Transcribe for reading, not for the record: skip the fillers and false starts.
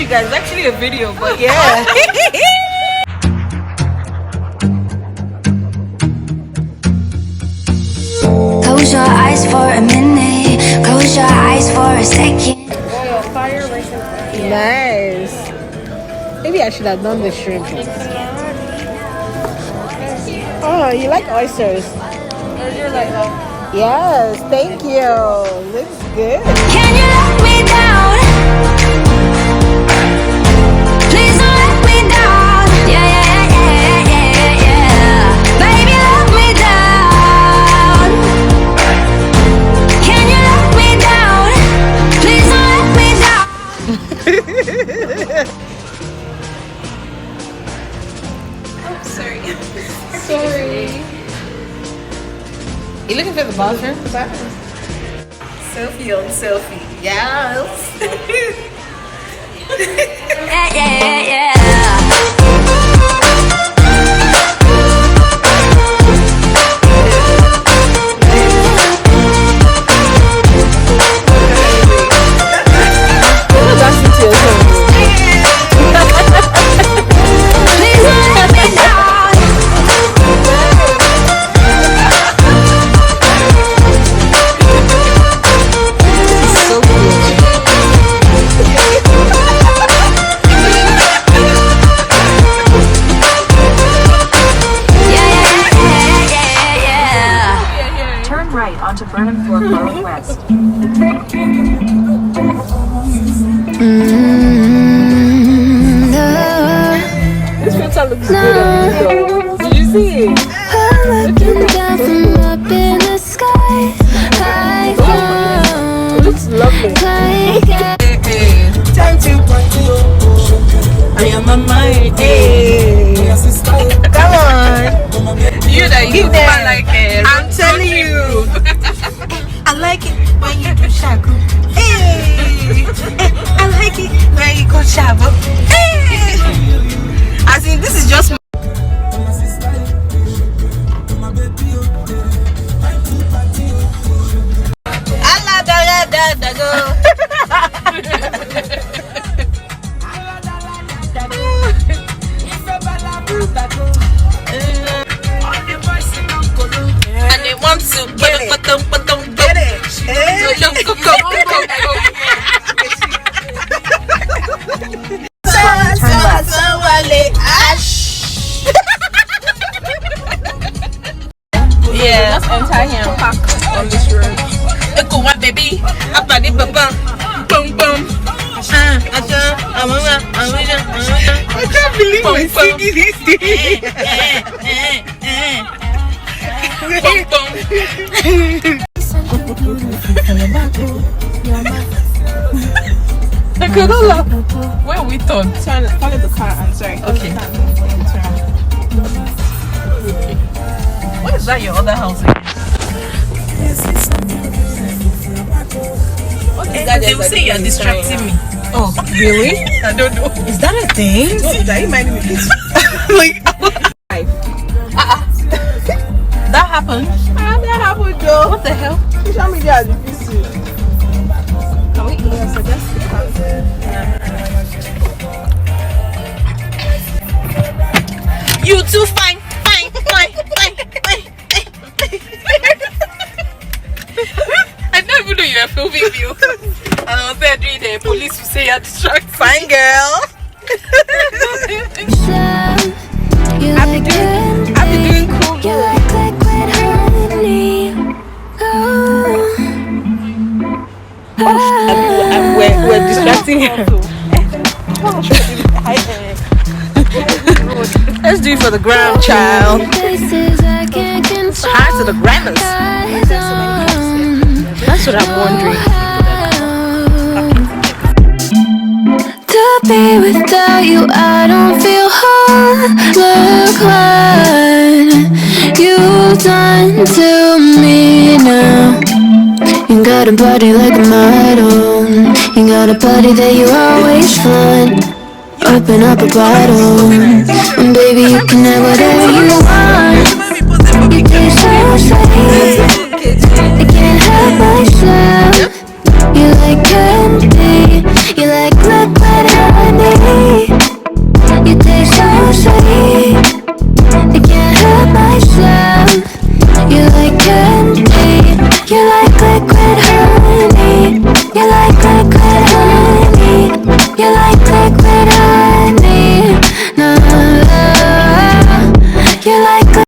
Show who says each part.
Speaker 1: you guys. It's actually a video, but yeah.
Speaker 2: Close your eyes for a minute. Close your eyes for a second.
Speaker 1: Nice. Maybe I should have done the shrimp. Oh, you like oysters? Yes, thank you. Looks good.
Speaker 2: Can you let me down? Please don't let me down. Yeah, yeah, yeah, yeah, yeah. Baby, let me down. Can you let me down? Please don't let me down.
Speaker 1: Oh, sorry. Sorry. You looking for the bathroom? Selfie on selfie. Yes.
Speaker 2: Yeah, yeah, yeah.
Speaker 1: This filter looks good on you. Did you see it?
Speaker 2: I'm looking down from up in the sky.
Speaker 1: It looks lovely. Time to party. I am on my hey. Come on. You that give them like I'm telling you. I like it when you do shaku. Hey. I like it when you go shabu. Hey. As in, this is just my and they want to get it. Yeah, let's enter here and park on this road. Go on, baby. Up at the boom boom. I can't believe we're singing this thing. Where we turn? Follow the car. I'm sorry. Okay. What is that? Your other house? What is that? They will say you're distracting me. Oh, really? I don't know. Is that a thing? No, that reminded me of this. Like, that happened? That happened, Joe. What the hell? Social media is busy. Can we eat? Yes, I guess. You too fine. I don't even know you are filming you. And I was there doing the police will say you're distracted. Fine girl. I've been doing cool.
Speaker 2: You like liquid honey.
Speaker 1: We're distracting her. Let's do it for the ground, child. Hi to the grandmas. That's what I'm wondering.
Speaker 2: To be without you, I don't feel whole. Look what you've done to me now. You got a body like a model. You got a body that you always find. Open up a bottle, and baby you can have whatever you want. You taste so sweet, I can't help myself.